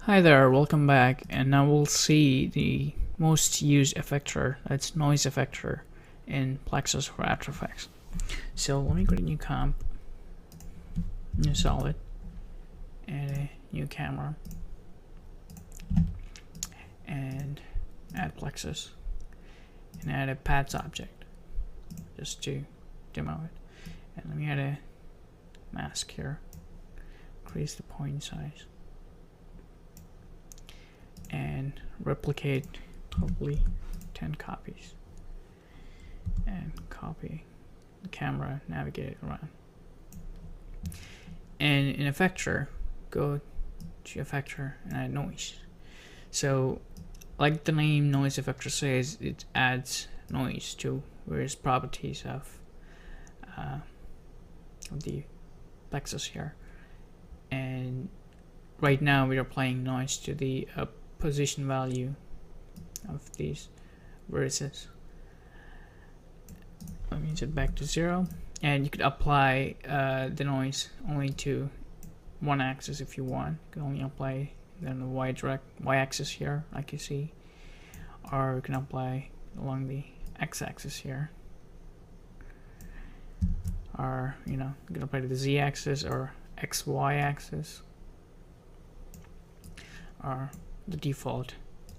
Hi there, welcome back, and now we'll see the most used effector, that's noise effector, in Plexus for After Effects. So let me create a new comp, new solid, and a new camera, and add Plexus, and add a paths object, just to demo it. And let me add a mask here, increase the point size, and replicate probably 10 copies, and copy the camera, navigate it around. And in effector, go to effector and add noise. So like the name noise effector says, it adds noise to various properties of the plexus here. And right now we are applying noise to the position value of these vertices. Let me set back to 0, and you could apply the noise only to one axis if you want. You can only apply then the y-axis here, like you see, or you can apply along the x-axis here, or you can apply to the z-axis or x-y-axis, or the default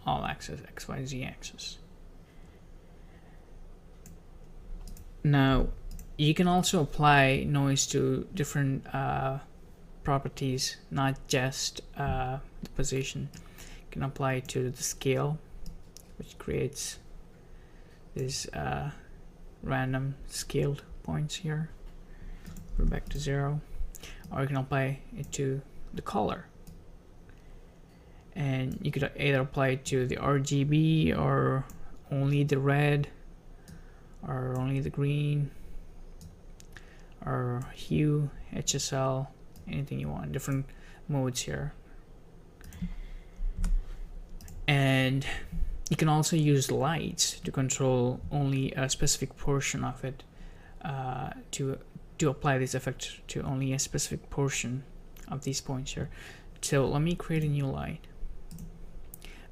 all axis x, y, z axis. Now you can also apply noise to different properties, not just the position. You can apply it to the scale, which creates these random scaled points here. We're back to 0. Or you can apply it to the color, and you could either apply it to the RGB or only the red or only the green or hue, HSL, anything you want, different modes here. And you can also use lights to control only a specific portion of it, to apply this effect to only a specific portion of these points here. So let me create a new light.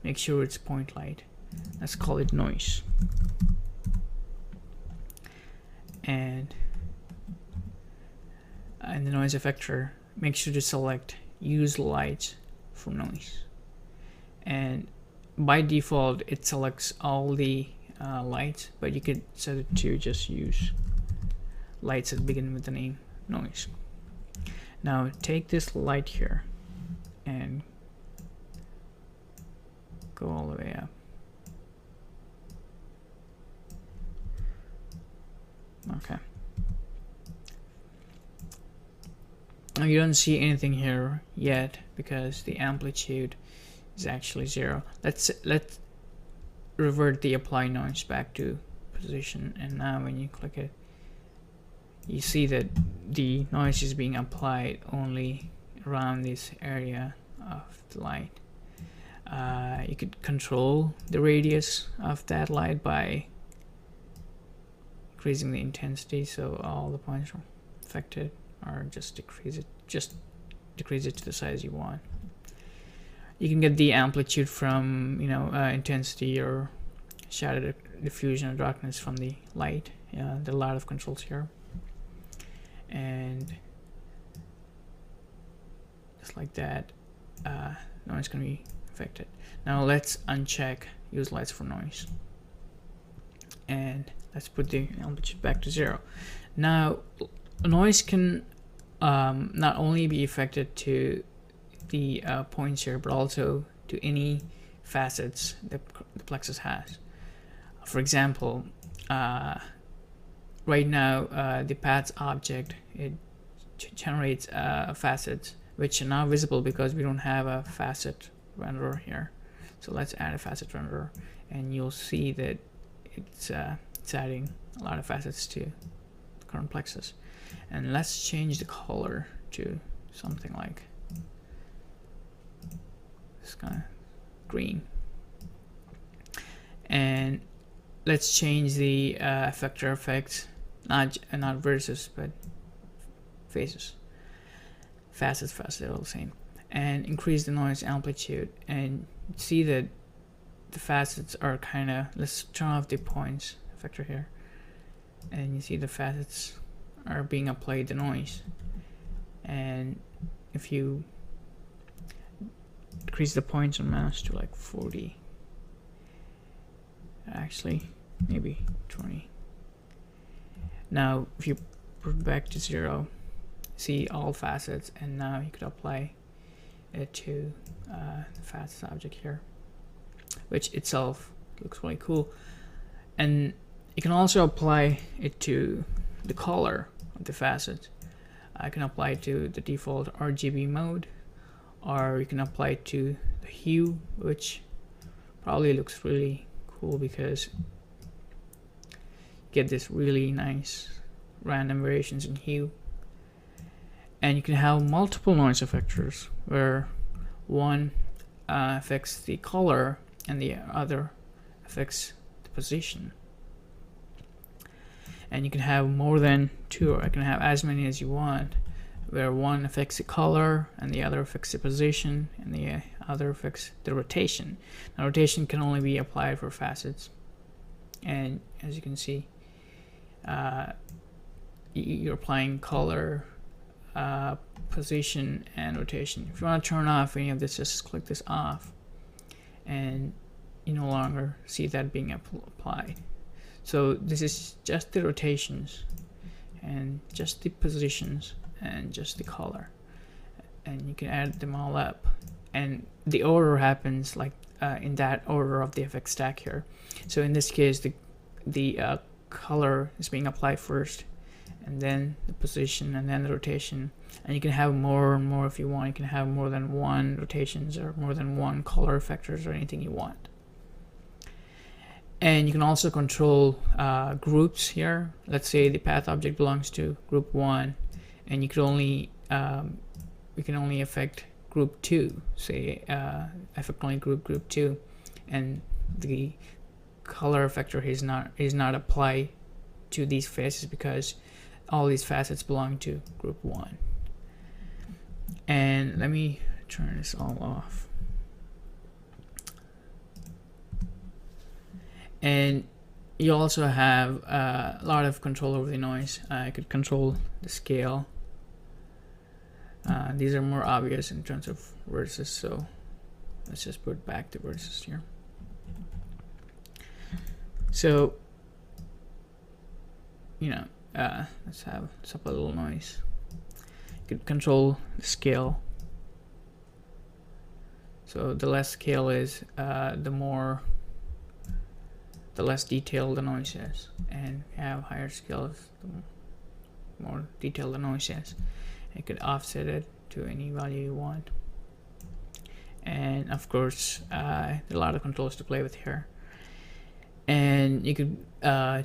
Make sure it's point light. Let's call it noise. And in the noise effector, make sure to select use lights for noise. And by default, it selects all the lights, but you could set it to just use lights that begin with the name noise. Now take this light here and go all the way up. Okay. Now you don't see anything here yet because the amplitude is actually 0. Let's revert the apply noise back to position, and now when you click it, you see that the noise is being applied only around this area of the light. You could control the radius of that light by increasing the intensity, so all the points are affected, or just decrease it to the size you want. You can get the amplitude from intensity or shadow diffusion or darkness from the light. There are a lot of controls here, and just like that, noise can be affected. Now let's uncheck use lights for noise, and let's put the amplitude back to 0. Now noise can not only be affected to the points here, but also to any facets that the plexus has. For example, right now the paths object, it generates facets which are not visible because we don't have a facet renderer here. So let's add a facet renderer, and you'll see that it's adding a lot of facets to the current plexus. And let's change the color to something like this kind of green, and let's change the effector effects, not vertices but faces, facets, they're all the same. and increase the noise amplitude, and see that the facets are kind of, let's turn off the points effector here, and you see the facets are being applied the noise. And if you decrease the points on mouse to like 40, actually maybe 20, now if you put it back to 0, see all facets, and now you could apply it to the facets object here, which itself looks really cool. And you can also apply it to the color of the facet. I can apply it to the default RGB mode, or you can apply it to the hue, which probably looks really cool because you get this really nice random variations in hue. And you can have multiple noise effectors where one affects the color and the other affects the position. And you can have more than 2, or I can have as many as you want, where one affects the color and the other affects the position and the other affects the rotation. Now rotation can only be applied for facets, and as you can see, you're applying color, position, and rotation. If you want to turn off any of this, just click this off, and you no longer see that being applied. So this is just the rotations, and just the positions, and just the color, and you can add them all up, and the order happens like in that order of the effect stack here. So in this case, the color is being applied first, and then the position, and then the rotation. And you can have more and more if you want. You can have more than one rotations or more than one color effectors or anything you want. And you can also control groups here. Let's say the path object belongs to group 1, and you can only affect group 2. Say affect only group 2, and the color effector is not applied to these faces because all these facets belong to group 1. And let me turn this all off. And you also have a lot of control over the noise. I could control the scale. These are more obvious in terms of vertices, so let's just put back the vertices here. So, you know, let's apply a little noise. You could control the scale. So the less scale is, the less detailed the noise is, and have higher scales, the more detailed the noise is. You could offset it to any value you want, and of course there are a lot of controls to play with here. And you could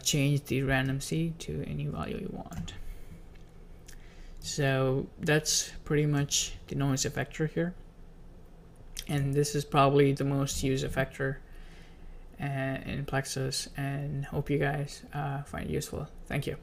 change the random seed to any value you want. So that's pretty much the noise effector here, and this is probably the most used effector in Plexus, and hope you guys find it useful. Thank you.